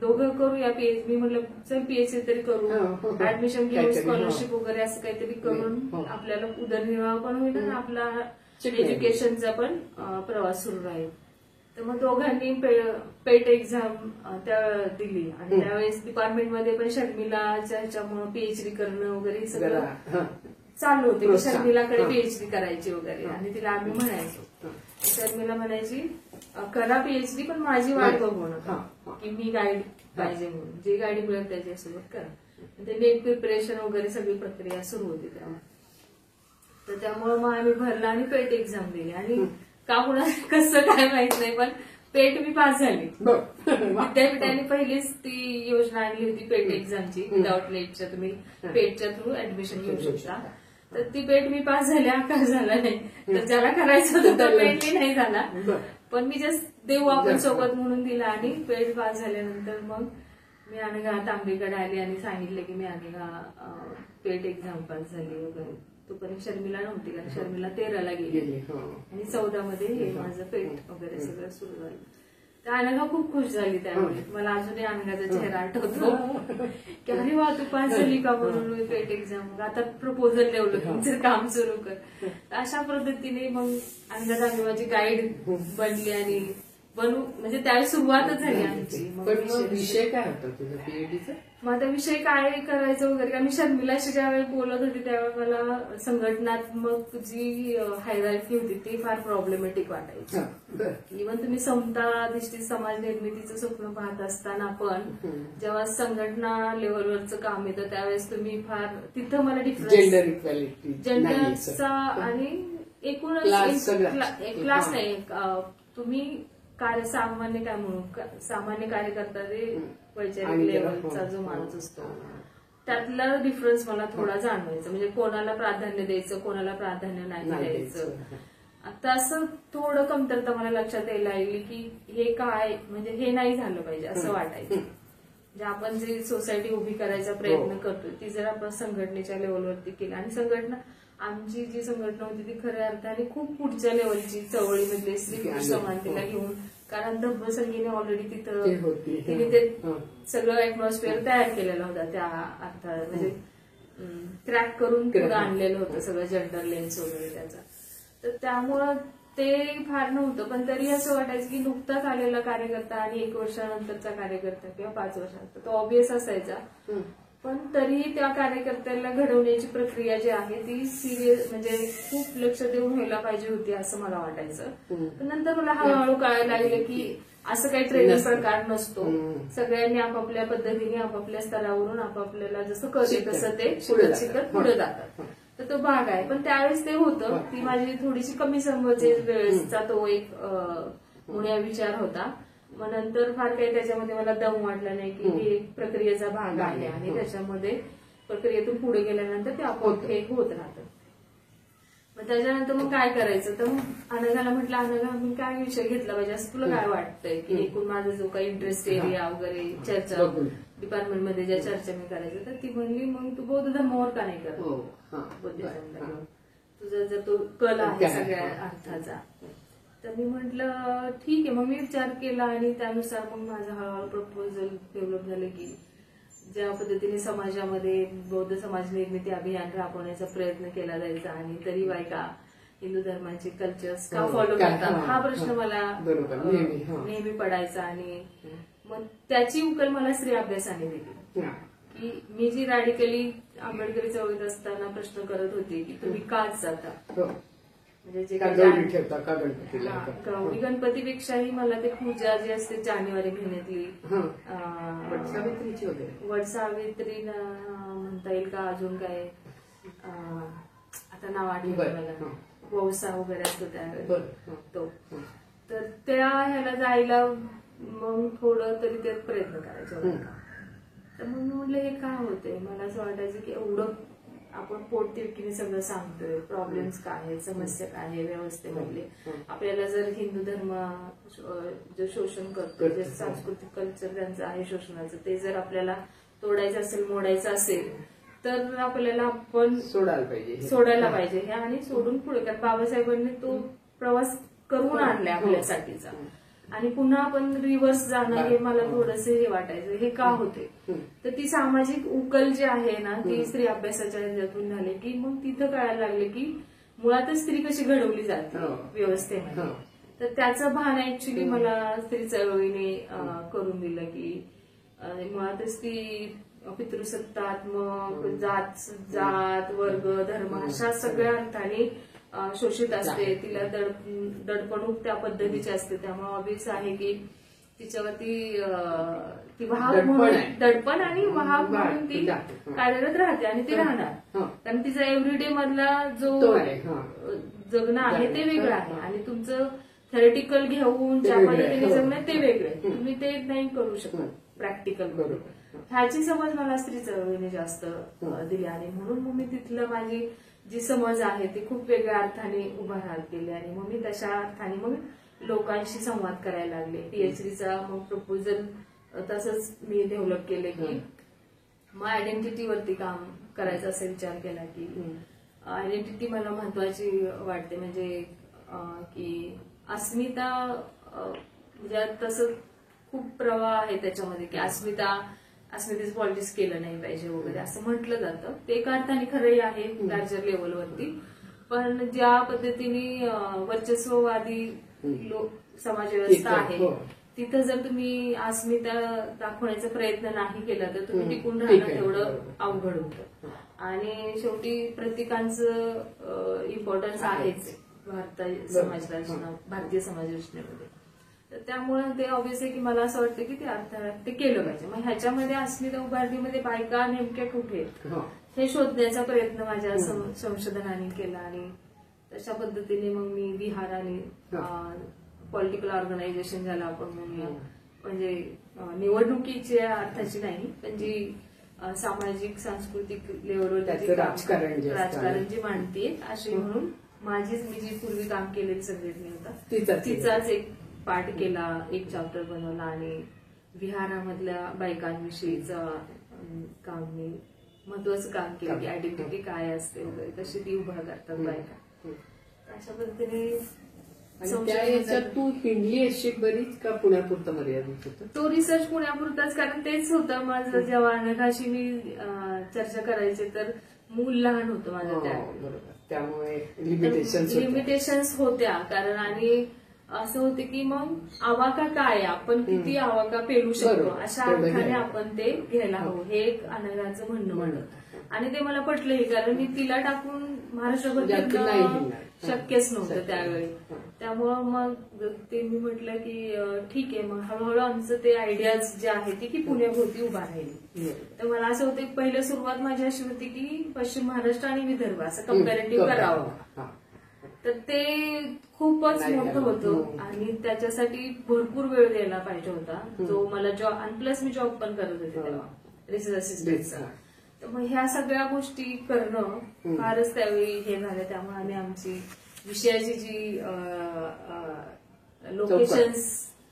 Speaker 2: दोघं करूया पीएचडी. म्हटलं चल पीएचडी तरी करू, ऍडमिशन घेऊन स्कॉलरशिप वगैरे असं काहीतरी करून आपल्याला उदरनिर्वाह पण होईल आणि आपला एज्युकेशनचा पण प्रवास सुरू राहील. तर मग दोघांनी पेट एक्झाम दिली आणि त्यावेळेस डिपार्टमेंटमध्ये पण शर्मिलाच्या ह्याच्यामुळे पीएचडी करणं वगैरे सगळं चालू होते. शर्मिलाकडे पीएचडी करायची वगैरे आणि तिला आम्ही म्हणायचो. शर्मिला म्हणायची करा पीएचडी, पण माझी वाट बघू नका की मी गाईड पाहिजे म्हणून. जे गाडी मिळेल त्याच्यासोबत करा. ते नेट प्रिपरेशन वगैरे सगळी प्रक्रिया सुरू होती तेव्हा. तर त्यामुळे मग आम्ही भरला आणि पेट एक्झाम दिली. आणि का कुणाला कसं काय माहित नाही, पण पेट मी पास झाली. विद्यापीठाने पहिलीच ती योजना आणली होती पेट एक्झामची. विदाउट नेटच्या तुम्ही पेटच्या थ्रू ऍडमिशन घेऊ शकता. तर ती पेट मी पास झाली, आकाश झाला नाही. तर ज्याला करायचं होतं तो पेटली नाही झाला, पण मी जस्ट देऊ आपण सोबत म्हणून दिला. आणि पेट पास झाल्यानंतर मग मी अनघा तांबेकडे आली आणि सांगितलं की मी अनघा पेट एक्झाम पास झाली वगैरे. तोपर्यंत शर्मिला नव्हती, कारण शर्मिला 13ला गेली आणि 14 मध्ये हे माझं पेट वगैरे सगळं सुरू झालं. तर अनघा खूप खुश झाली त्यावेळी. मला अजूनही अनघाचा चेहरा आठवतो की अरे वा तू पास झाली का म्हणून पेट एक्झाम. आता प्रपोजल डेव्हलपमेंटचं काम सुरू कर. अशा पद्धतीने मग अनघा तांबे माझी गाईड बनली आणि म्हणजे त्यावेळी सुरुवातच झाली आमची.
Speaker 1: विषय काय होता तुझा पीएचडीचा?
Speaker 2: मग आता विषय काय करायचं वगैरे. कारण मी शर्मिलाशी ज्यावेळी बोलत होती त्यावेळी मला संघटनात्मक जी हायरार्की होती ती फार प्रॉब्लेमॅटिक वाटायची. इव्हन तुम्ही समताधिष्ठित समाज निर्मितीचं स्वप्न पाहत असताना पण जेव्हा संघटना लेव्हलवरचं काम येतं त्यावेळेस तुम्ही फार तिथं मला डिफरन्स
Speaker 1: जेंडर इक्वॅलिटी
Speaker 2: जेंडरचा आणि एकूणच एक क्लास नाही. तुम्ही सामान्य काय म्हणू, सामान्य कार्यकर्ता ते वैचारिक लेवलचा जो माणूस असतो त्यातला डिफरन्स मला थोडा जाणवायचा. म्हणजे कोणाला प्राधान्य द्यायचं, कोणाला प्राधान्य नाही द्यायचं. आता असं थोडं कमतरता मला लक्षात यायला लागली की हे काय, म्हणजे हे नाही झालं पाहिजे असं वाटायचं. म्हणजे आपण जे सोसायटी उभी करायचा प्रयत्न करतो ती जर आपण संघटनेच्या लेवलवरती केली. आणि संघटना आमची जी संघटना होती ती खऱ्या अर्थाने खूप पुढच्या लेवलची चळवळीमधले स्त्री पुरुष समानतेला घेऊन. कारण धब्ब संगीने ऑलरेडी तिथं तिने ते सगळं ऍटमॉस्फिअर तयार केलेलं होतं. त्या अर्थात म्हणजे क्रॅक करून पुढे आणलेलं होतं सगळं जेंडर लेन्स वगैरे त्याचा. तर त्यामुळं ते फार नव्हतं. पण तरी असं वाटायचं की नुकताच आलेला कार्यकर्ता आणि 1 वर्षानंतरचा कार्यकर्ता किंवा 5 वर्षानंतर तो ऑब्वियस असायचा. पण तरीही त्या कार्यकर्त्याला घडवण्याची प्रक्रिया जी आहे ती सिरियस म्हणजे खूप लक्ष देऊन व्हायला पाहिजे होती असं मला वाटायचं. पण नंतर मला हळूहळू कळायला लागलं की असं काही ट्रेनिंग प्रकार नसतो. सगळ्यांनी आपापल्या पद्धतीने आपापल्या स्तरावरून आपापल्याला जसं कळते तसं ते शिकत पुढे जातात. तर तो भाग आहे. पण त्यावेळेस ते होतं, ती माझी थोडीशी कमी समज वेळेसचा तो एक मुळ्या विचार होता. मग नंतर फार काही त्याच्यामध्ये मला दम वाटला नाही की ही एक प्रक्रियेचा भाग आहे आणि त्याच्यामध्ये प्रक्रियेतून पुढे गेल्यानंतर ते आपोआप हे होत राहतं. मग त्याच्यानंतर मग काय करायचं, तर मग अनघाला म्हटलं अनघा मी काय विषय घेतला पाहिजे असं तुला काय वाटतंय की एकूण माझा जो काही इंटरेस्ट एरिया वगैरे चर्चा डिपार्टमेंटमध्ये ज्या चर्चा मी करायचं. तर ती म्हणली मग तू बौद्ध धर्मावर का नाही करत, बुद्धिझमला घेऊन तुझा जर तो कल आहे सगळ्या अर्थाचा. तर मी म्हटलं ठीक आहे. मग मी विचार केला आणि त्यानुसार मग माझं हळूहळू प्रपोजल डेव्हलप झालं की ज्या पद्धतीने समाजामध्ये बौद्ध समाज निर्मिती अभियान राबवण्याचा प्रयत्न केला जायचा आणि तरी बायका हिंदू धर्माचे कल्चर्स का फॉलो करतात हा प्रश्न मला नेहमी पडायचा. आणि मग त्याची उकल मला स्त्री अभ्यासाने दिली की मी जी रॅडिकली आंबेडकरी चळवळीत असताना प्रश्न करत होते की तुम्ही काच जाता, म्हणजे जे गौरी गणपतीपेक्षाही मला ते पूजा जी असते जानेवारी महिन्यातली वट सावित्री म्हणता येईल का, अजून काय आता नाव आठवलं मला, वौसा वगैरे असतो त्यावेळेस तो, तर त्या ह्याला जायला मग थोडं तरी ते प्रयत्न करायचे होते. तर मग मी म्हटलं हे काय होते, मला असं वाटायचं की एवढं आपण पोटतिडकीने सगळं सांगतोय, प्रॉब्लेम्स काय आहे, समस्या काय आहे व्यवस्थेमधले, आपल्याला जर हिंदू धर्म जे शोषण करतो, जे सांस्कृतिक कल्चर त्यांचं आहे शोषणाचं, ते जर आपल्याला तोडायचं असेल, मोडायचं असेल तर आपल्याला आपण सोडायला पाहिजे हे, आणि सोडून पुढे, कारण बाबासाहेबांनी तो प्रवास करून आणलाय आपल्यासाठीचा, आणि पुन्हा आपण रिव्हर्स जाणं हे मला थोडंसं हे वाटायचं, हे का होते. तर ती सामाजिक उकल जी आहे ना ती स्त्री अभ्यासाच्या ह्याच्यातून झाली की मग तिथं कळायला लागले की मुळातच स्त्री कशी घडवली जाते व्यवस्थेमध्ये. तर त्याचं भान ऍक्च्युली मला स्त्री चळवळीने करून दिलं की मुळातच ती पितृसत्तात्मक, जात वर्ग धर्म अशा सगळ्या अर्थाने शोषित असते, तिला दडपणूक त्या पद्धतीची असते. त्यामुळे ऑब्विस आहे की तिच्यावरती ती वाहक म्हणून दडपण आणि वाहक म्हणून ती कार्यरत राहते आणि ती राहणार, कारण तिचा एव्हरीडे मधला जो जगणं आहे ते वेगळं आहे आणि तुमचं थेरेटिकल घेऊन ज्या पद्धतीने जगणं ते वेगळे, तुम्ही ते नाही करू शकत प्रॅक्टिकल करून. ह्याची समज मला स्त्री चळवळीने जास्त दिली आणि म्हणून मग मी तिथलं माझी जी समज आहे ती खूप वेगळ्या अर्थाने उभा राहत गेली आणि मग मी तशा अर्थाने मग लोकांशी संवाद करायला लागले. पीएचडीचा मग प्रपोजल तसंच मी डेव्हलप केले की मग आयडेंटिटीवरती काम करायचा असा विचार केला की आयडेंटिटी मला महत्वाची वाटते, म्हणजे की अस्मिता म्हणजे तसं खूप प्रवाह आहे त्याच्यामध्ये की अस्मितेचं पॉलिटिक्स केलं नाही पाहिजे वगैरे असं म्हटलं जातं. ते एका अर्थाने खरंही आहे लार्जर लेवलवरती, पण ज्या पद्धतीने वर्चस्ववादी समाज व्यवस्था आहे तिथं जर तुम्ही अस्मिता दाखवण्याचा प्रयत्न नाही केला तर तुम्ही टिकून राहणं तेवढं अवघड होतं. आणि शेवटी प्रतीकांचं इम्पॉर्टन्स आहेच भारतीय समाज रचनेमध्ये. तर त्यामुळे ते ऑब्व्हियस आहे की मला असं वाटतं की ते केलं पाहिजे. मग ह्याच्यामध्ये अस्मिता उभारणीमध्ये बायका नेमक्या कुठे हे शोधण्याचा प्रयत्न माझ्या संशोधनाने केला आणि तशा पद्धतीने मग मी विहार आणि पॉलिटिकल ऑर्गनायझेशन ज्याला आपण म्हणूया, म्हणजे निवडणुकीच्या अर्थाची नाही पण जी सामाजिक सांस्कृतिक लेवलवर राजकारण जी मांडते अशी म्हणून मी जी पूर्वी काम केलेली सगळी होता तिचाच एक पाठ केला, एक चॅप्टर बनवला आणि विहारामधल्या बायकांविषयीचं काम मी महत्वाचं काम केलं की आयडेंटिटी काय असते वगैरे कशी ती उभा करतात बायका. अशा पद्धतीने
Speaker 1: तू हिंडली अशी बरीच का पुण्यापुरतं मर्यादित होतं?
Speaker 2: तो रिसर्च पुण्यापुरताच, कारण तेच होतं माझं. जेव्हा अनघाशी मी चर्चा करायचे तर मूल लहान होतं माझं,
Speaker 1: त्यामुळे
Speaker 2: लिमिटेशन्स होत्या. कारण आणि असं होते की मग आवाका काय, आपण किती आवाका पेलू शकतो अशा अर्थाने आपण ते घ्यायला हवं, हे एक अनघाचं म्हणणं म्हणत. आणि ते मला पटलंही, कारण मी तिला टाकून महाराष्ट्रभर शक्यच नव्हतं त्यावेळी. त्यामुळं मग ते मी म्हटलं की ठीक आहे, मग हळूहळू आमचं ते आयडियाज जे आहे ती की पुण्याभोवती उभा राहिली. तर मला असं होतं पहिलं सुरुवात माझी अशी होती की पश्चिम महाराष्ट्र आणि विदर्भ असं कम्पॅरेटिव्ह करावं. तर ते खूपच मोठं होतं आणि त्याच्यासाठी भरपूर वेळ द्यायला पाहिजे होता, जो मला जॉब, आणि प्लस मी जॉब पण करत होते तेव्हा रिसर्च असिस्टंटचा. तर मग ह्या सगळ्या गोष्टी करणं फारच त्यावेळी हे झालं. त्यामुळे आम्ही आमची विषयाची जी लोकेशन्स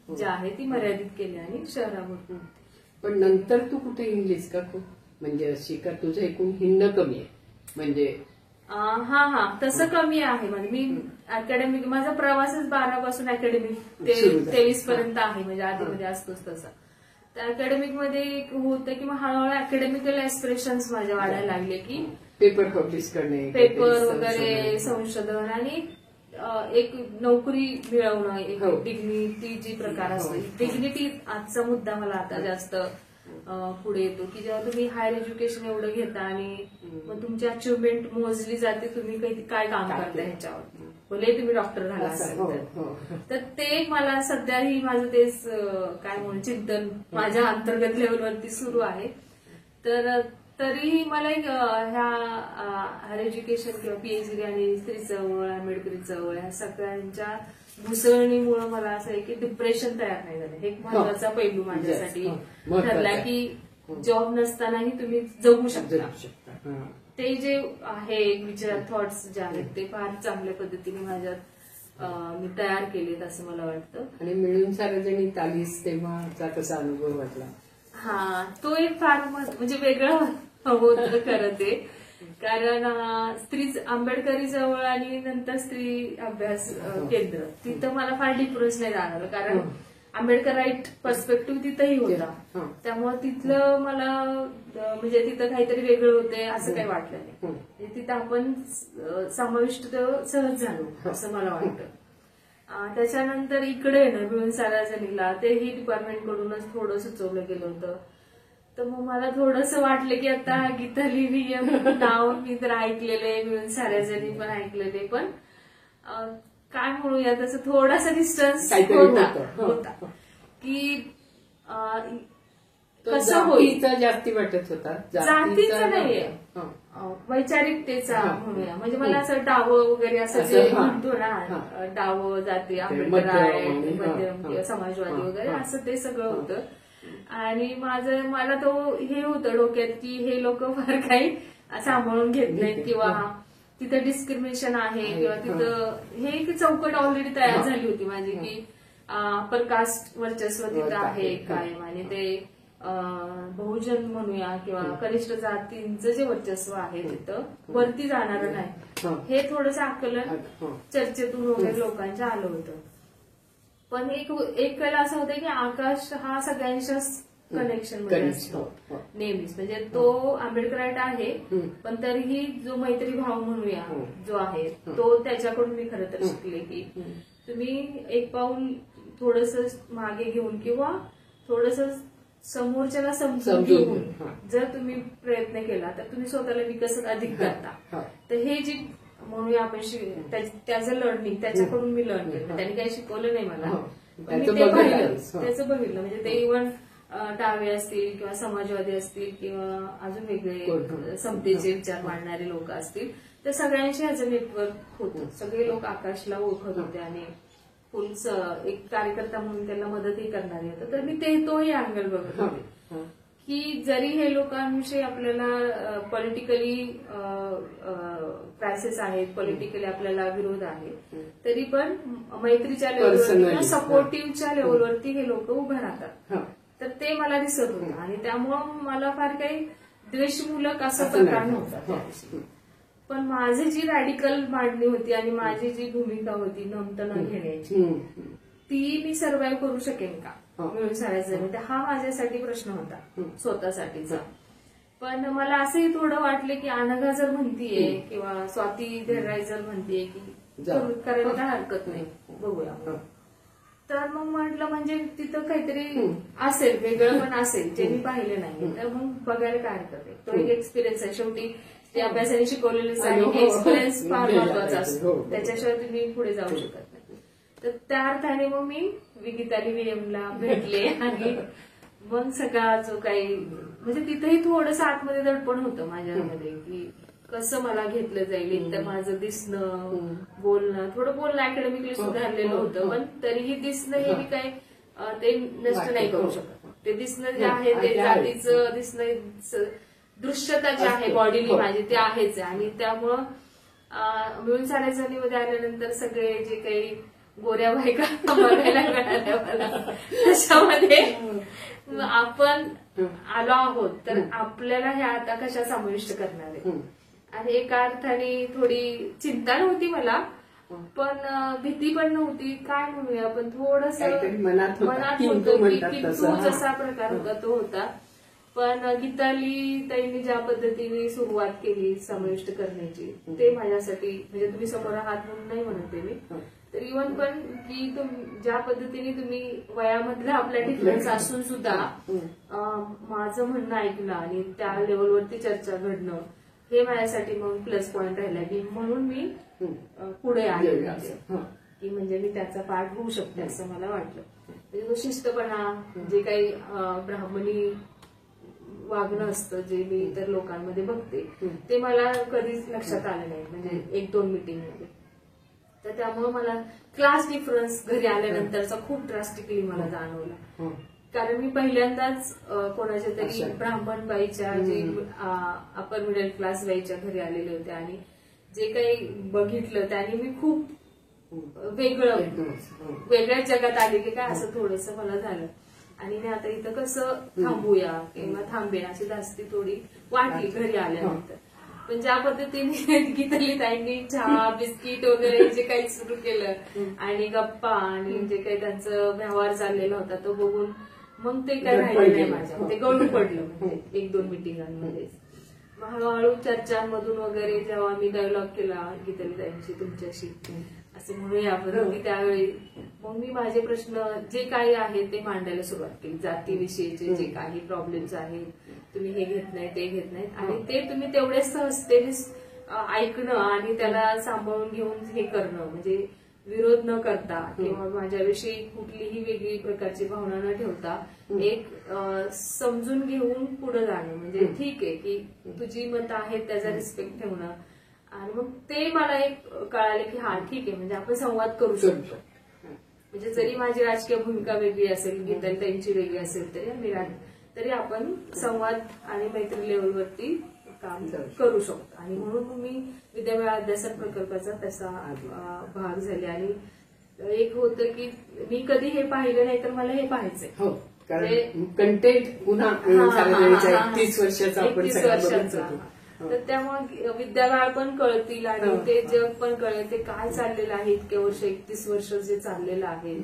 Speaker 2: ज्या आहे ती मर्यादित केली आणि शहरावर.
Speaker 1: पण नंतर तू कुठे हिंडलीस का खूप, म्हणजे अशी का तुझं एकूण हिंडणं कमी आहे? म्हणजे
Speaker 2: हा तसं कमी आहे. म्हणजे मी अकॅडमिक, माझा प्रवासच 12 पासून अकॅडमिक ते 23 पर्यंत आहे, म्हणजे आधीमध्ये असतोच तसा. त्या अकॅडमिक मध्ये होतं की मग हळूहळू अकॅडमिकल ऍस्पिरेशन्स माझ्या वाढायला लागले की
Speaker 1: पेपर पब्लिश करणे,
Speaker 2: पेपर वगैरे संशोधन, आणि एक नोकरी मिळवणं, एक डिग्निटी जी प्रकार असतो, डिग्निटी आजचा मुद्दा मला आता जास्त पुढे येतो की जेव्हा तुम्ही हायर एज्युकेशन एवढं घेता आणि मग तुमची अचिव्हमेंट मोजली जाते, तुम्ही काही काय काम करता ह्याच्यावर, भले तुम्ही डॉक्टर झाला असेल तर ते मला सध्याही माझं तेच काय म्हणून चिंतन माझ्या अंतर्गत लेवलवरती सुरू आहे. तर तरीही मला एक ह्या हायर एज्युकेशन किंवा पीएचडी आणि स्त्री चळवळ, आंबेडकरी चळवळ ह्या सगळ्यांच्या घुसळणीमुळे मला असं आहे की डिप्रेशन तयार नाही झालं. हे एक महत्वाचा पैलू माझ्यासाठी ठरला की जॉब नसतानाही तुम्ही जगू शकता. ते जे आहे विचार, थॉट्स जे आहेत ते फार चांगल्या पद्धतीने माझ्यात मी तयार केलेत असं मला वाटतं.
Speaker 1: आणि मिळून सार्वजनिक आलीस तेव्हाचा कसा अनुभव वाटला?
Speaker 2: हा, तो एक फार म्हणजे वेगळं होतं खरं ते, कारण स्त्री आंबेडकरी जवळ आणि नंतर स्त्री अभ्यास केंद्र तिथं मला फार डिफरन्स नाही जाणवलं, कारण आंबेडकराईट पर्स्पेक्टिव्ह तिथंही होता. त्यामुळे तिथलं मला म्हणजे तिथं काहीतरी वेगळं होते असं काही वाटलं नाही. म्हणजे तिथं आपण समाविष्ट सहज झालो असं मला वाटतं. त्याच्यानंतर इकडे ना मिळून सार्वजनिकला तेही डिपार्टमेंट कडूनच थोडं सुचवलं गेलं होतं. तर मग मला थोडंसं वाटलं की आता गीताली व्हीएम नाव मी तर ऐकलेले, मिळून सार्वजनिक पण ऐकलेले, पण काय म्हणूया तसं थोडासा डिस्टन्स होता की कसं होईल.
Speaker 1: जास्ती वाटत होता,
Speaker 2: जातीचं नाहीये, वैचारिकतेचा म्हणूया. म्हणजे मला असं डावं वगैरे असं जे म्हणतो ना, डावं जाती, आंबेडकर आहे, मध्यम किंवा समाजवादी वगैरे असं ते सगळं होतं. आणि मला तो हे होतं डोक्यात की हे लोक फार काही सांभाळून घेत नाहीत किंवा तिथं डिस्क्रिमिनेशन आहे किंवा तिथं हे एक चौकट ऑलरेडी तयार झाली होती माझी की अपर कास्ट वर्चस्व तिथं आहे कायम आणि ते बहुजन म्हणूया किंवा कनिष्ठ जातींचं जे वर्चस्व आहे तिथं वरती जाणारं नाही, हे थोडंसं आकलन चर्चेतून वगैरे लोकांच्या आलं होतं. पण एक वेळेला असं होतं की आकाश हा सगळ्यांच्या कनेक्शन मध्ये असतो नेहमीच. म्हणजे तो आंबेडकराईट आहे पण तरीही जो मैत्री भाव म्हणूया जो आहे तो त्याच्याकडून मी खरं तर शिकले की तुम्ही एक पाऊल थोडस मागे घेऊन किंवा थोडस समोरच्याला समजून घेऊन जर तुम्ही प्रयत्न केला तर तुम्ही स्वतःला विकसित अधिक करता. तर हे जी म्हणूया आपण त्याचं लर्निंग त्याच्याकडून मी लर्न केलं. त्यांनी काही शिकवलं नाही मला, पण मी ते पाहिलं, त्याचं बघितलं. म्हणजे ते इव्हन डावे असतील किंवा समाजवादी असतील किंवा अजून वेगळे समतेचे विचार मांडणारे लोक असतील तर सगळ्यांशी ह्याचं नेटवर्क होतं. सगळे लोक आकाशला ओळखत होते आणि फुल एक कार्यकर्ता म्हणून त्यांना मदतही करणारे होते. तर मी तोही अँगल बघत होते की जरी हे लोकांविषयी आपल्याला पॉलिटिकली क्रायसिस आहेत, पॉलिटिकली आपल्याला विरोध आहे, तरी पण मैत्रीच्या लेवलवर किंवा सपोर्टिव्हच्या लेवलवरती हे लोक उभे राहतात. तर ते मला दिसत होतं आणि त्यामुळं मला फार काही द्वेषमूलक असा प्रकार नव्हता. पण माझी जी रॅडिकल मांडणी होती आणि माझी जी भूमिका होती नमतं न घेण्याची ती मी सर्व्हाइव्ह करू शकेन का मिळून साऱ्याजण, हा माझ्यासाठी प्रश्न होता स्वतःसाठीचा. पण मला असंही थोडं वाटलं की अनघा जर म्हणतीये किंवा स्वाती धैर्य जर म्हणतीये की करायला काय हरकत नाही, बघूया. तर मग म्हटलं म्हणजे तिथं काहीतरी असेल, वेगळं पण असेल जे मी पाहिलं नाही, तर मग बघायला काय हरकत आहे. तो एक एक्सपिरियन्स आहे, शेवटी ते अभ्यासाने शिकवलेलेच आहे. एक्सपिरियन्स फार महत्वाचा असतो, त्याच्याशिवाय तुम्ही पुढे जाऊ शकत नाही. तर त्या अर्थाने मग मी गीताली व्हीएमला भेटले आणि मग सगळा जो काही म्हणजे तिथेही थोडंसं आतमध्ये दडपण होतं माझ्यामध्ये की कसं मला घेतलं जाईल. एकतर माझं दिसणं, बोलणं, थोडं बोलणं अकॅडमिकली सुधारलेलं होतं, पण तरीही दिसणं हे मी काही ते नष्ट नाही करू शकत. ते दिसणं जे आहे ते जातीचं दिसणं, दृश्यता जी आहे बॉडीली माझी ते आहेच. आणि त्यामुळं मिळून साऱ्याजणीमध्ये आल्यानंतर सगळे जे काही गोऱ्या बायका बघायला मिळाल्या मला, त्याच्यामध्ये आपण आलो आहोत तर आपल्याला ह्या आता कशा समाविष्ट करणार आहे. आणि एका अर्थाने थोडी चिंता नव्हती मला, पण भीती पण नव्हती, काय म्हणूया, पण थोडंसं मनात होतं की किंतु जसा प्रकार होता तो होता. पण गीताली ताईंनी ज्या पद्धतीने सुरुवात केली समाविष्ट करण्याची ते माझ्यासाठी, म्हणजे तुम्ही समोर आहात म्हणून नाही म्हणते मी, तर इव्हन पण की ज्या पद्धतीने तुम्ही वयामधला आपला डिफरन्स असून सुद्धा माझं म्हणणं ऐकलं आणि त्या लेवलवरती चर्चा घडणं, हे माझ्यासाठी मग प्लस पॉइंट राहिला की म्हणून मी पुढे आले, की म्हणजे मी त्याचा पार्ट होऊ शकते असं मला वाटलं. म्हणजे तो शिस्तपणा, जे काही ब्राह्मणी वागणं असतं जे मी इतर लोकांमध्ये बघते ते मला कधीच लक्षात आलं नाही, म्हणजे 1-2 मीटिंगमध्ये. तर त्यामुळे मला क्लास डिफरन्स घरी आल्यानंतरचा खूप ड्रास्टिकली मला जाणवला. कारण मी पहिल्यांदाच कोणाच्या तरी ब्राह्मण बाईच्या, जे अपर मिडल क्लास बाईच्या घरी आलेले होते आणि जे काही बघितलं त्याने मी खूप वेगळ्याच जगात आले की काय असं थोडंसं मला झालं. आणि मी आता इथं कसं थांबूया किंवा थांबेन अशी धास्ती थोडी वाटली घरी आल्यानंतर. पण ज्या पद्धतीने गीताली ताईंनी चहा बिस्किट वगैरे जे काही सुरू केलं आणि गप्पा आणि जे काही त्यांचा व्यवहार चाललेला होता तो बघून मग ते काही राहिलं नाही माझ्या, ते गळून पडलं म्हणजे 1-2 मिटिंगांमध्ये. हळूहळू चर्चांमधून वगैरे जेव्हा मी डायलॉग केला गीताली ताईंशी तुमच्याशी असं म्हणूया आपण, की त्यावेळी मग मी माझे प्रश्न जे काही आहेत ते मांडायला सुरुवात केली. जातीविषयीचे जे काही प्रॉब्लेम्स आहेत, तुम्ही हे घेत नाही ते घेत नाहीत आणि ते तुम्ही तेवढ्याच सहजतेने ऐकणं आणि त्याला सांभाळून घेऊन हे करणं, म्हणजे विरोध न करता किंवा माझ्याविषयी कुठलीही वेगळी प्रकारची भावना न ठेवता एक समजून घेऊन पुढे जाणं. म्हणजे ठीक आहे की तुझी मतं आहेत त्याचा रिस्पेक्ट ठेवणं. आणि मग ते मला एक कळाले की हा ठीक आहे, म्हणजे आपण संवाद करू शकतो. म्हणजे जरी माझी राजकीय भूमिका वेगळी असेल, गीताली ताईंची वेगळी असेल तरी आपण संवाद आणि मैत्री लेवलवरती काम करू शकतो. आणि म्हणून मी विद्यापीठ अध्यासन प्रकल्पाचा तसा भाग झाले. आणि एक होतं की मी कधी हे पाहिलं नाही तर मला हे पाहायचंय,
Speaker 1: कंटेंट पुन्हा 31 वर्षाचा.
Speaker 2: तर त्यामुळे विद्याबाळ पण कळतील आणि ते जग पण कळेल ते काय चाललेलं आहे. इतक्या वर्ष 31 वर्ष जे चाललेलं आहे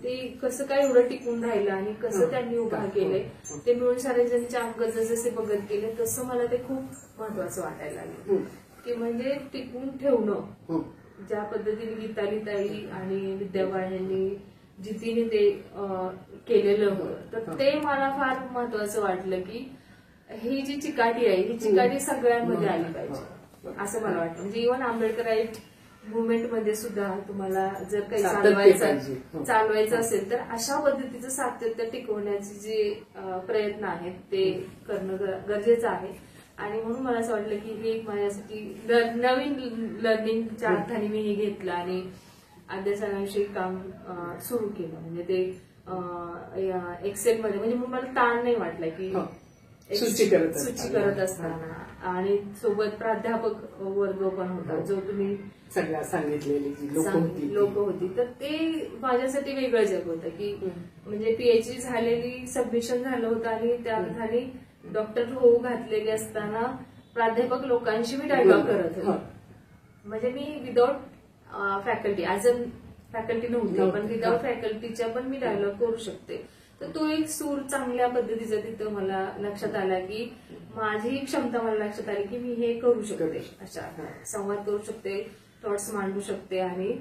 Speaker 2: ते कसं काय एवढं टिकून राहिलं आणि कसं त्यांनी उभा केलंय ते मिळून सारेजणचे अंक जसे बघत गेले तसं मला ते खूप महत्वाचं वाटायला लागलं. की म्हणजे टिकून ठेवणं, ज्या पद्धतीने गीताली ताई आणि विद्याबाळ यांनी जितीने ते केलेलं होतं तर ते मला फार महत्वाचं वाटलं. की ही जी चिकाटी आहे ही चिकाटी सगळ्यांमध्ये आली पाहिजे असं मला वाटतं. म्हणजे इव्हन आंबेडकराईट मुवमेंटमध्ये सुद्धा तुम्हाला जर काही चालवायचं असेल तर अशा पद्धतीचं सातत्य टिकवण्याचे जे प्रयत्न आहेत ते करणं गरजेचं आहे. आणि म्हणून मला असं वाटलं की हे माझ्यासाठी नवीन लर्निंगच्या अर्थाने मी हे घेतलं आणि अध्यासनाविषयी काम सुरू केलं. म्हणजे ते एक्सेलमध्ये म्हणजे मला ताण नाही वाटला की सूची करत असताना आणि सोबत प्राध्यापक वर्ग पण होता जो तुम्ही
Speaker 1: सगळ्या सांगितलेली
Speaker 2: लोक होती. तर ते माझ्यासाठी वेगळं जग होतं की म्हणजे पीएचडी झालेली सबमिशन झालं होतं आणि त्या अर्थाने डॉक्टर होऊ घातलेली असताना प्राध्यापक लोकांशी मी डायलॉग करत होते. म्हणजे me without faculty as a faculty नव्हते पण विदाउट फॅकल्टीच्या पण मी डायलॉग करू शकते. तर तो एक सूर चांगल्या पद्धतीचा तिथं मला लक्षात आला की माझी क्षमता मला लक्षात आली की मी हे करू शकते, अशा संवाद करू शकते, थॉट्स मांडू शकते आणि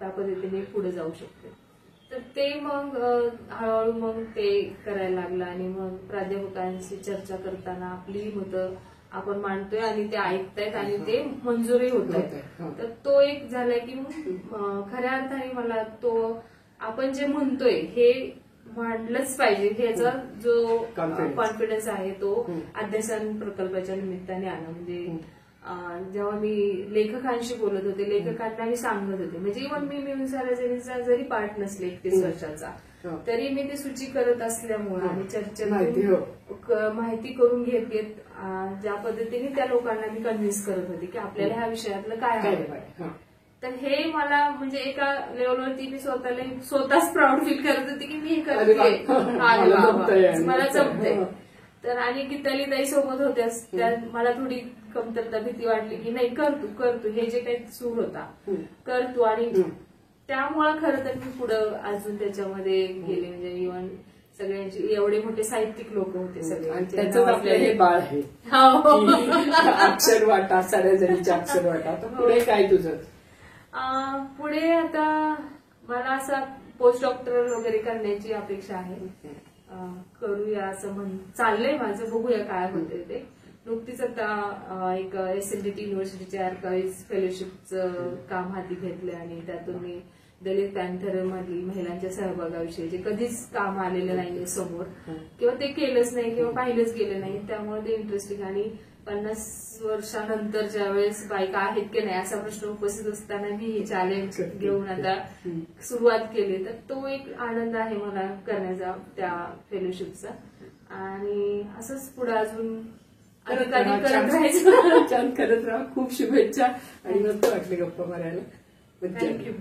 Speaker 2: त्या पद्धतीने पुढे जाऊ शकते. तर ते मग हळूहळू मग ते करायला लागलं आणि मग प्राध्यापकांशी चर्चा करताना आपली मतं आपण मांडतोय आणि ते ऐकतायत आणि ते मंजुरी होत आहेत. तर तो एक झालाय की मग खऱ्या अर्थाने मला तो आपण जे म्हणतोय हे मांडलंच पाहिजे ह्याचा जो कॉन्फिडन्स आहे तो अध्यासन प्रकल्पाच्या निमित्ताने आला. म्हणजे जेव्हा मी लेखकांशी बोलत होते लेखकांना मी सांगत होते म्हणजे इव्हन मी मिळून साऱ्या जरी पार्ट नसले 31 वर्षाचा तरी मी ती सूची करत असल्यामुळे आणि चर्चेत माहिती करून घेत ज्या पद्धतीने त्या लोकांना मी कन्व्हिन्स करत होते की आपल्याला ह्या विषयातलं काय आहे. तर हे मला म्हणजे एका लेवलवरती मी स्वतःच प्राऊड फील करत होती की मी हे करते, मला जमतंय. तर आणि गीताली ताई सोबत होत्याच त्या मला थोडी कमतरता भीती वाटली की नाही कर तू हे जे काही सूर होता कर तू. आणि त्यामुळे खरं तर मी पुढं अजून त्याच्यामध्ये गेले. म्हणजे इव्हन सगळ्यांची एवढे मोठे साहित्यिक लोक होते सगळे
Speaker 1: आणि त्याच आपलं हे बाळ आहे
Speaker 2: हो.
Speaker 1: अक्षर वाटा साऱ्या जणीच्या अक्षर वाटा. तर पुढे काय तुझं?
Speaker 2: पुढे आता मला असं पोस्ट डॉक्टरल वगैरे करण्याची अपेक्षा आहे. करूया असं चाललंय माझं, बघूया काय होतंय ते. नुकतीच आता एक SNDT युनिव्हर्सिटीच्या आर्काइव्ह्ज फेलोशिपचं काम हाती घेतलंय आणि त्यातून मी दलित पॅन्थर मधील महिलांच्या सहभागाविषयी जे कधीच काम आलेलं नाहीये समोर किंवा ते केलंच नाही किंवा पाहिलंच गेलं नाही, त्यामुळे ते इंटरेस्टिंग. आणि 50 वर्षानंतर ज्या वेळेस बायका आहेत की नाही असा प्रश्न उपस्थित असताना मी हे चॅलेंज घेऊन आता सुरुवात केली. तर तो एक आनंद आहे मला करण्याचा त्या फेलोशिपचा. आणि असंच पुढे अजून
Speaker 1: करत राहायचं. छान करत राहा. खूप शुभेच्छा आणि मस्त वाटले गप्पा मारायला.
Speaker 2: थँक्यू.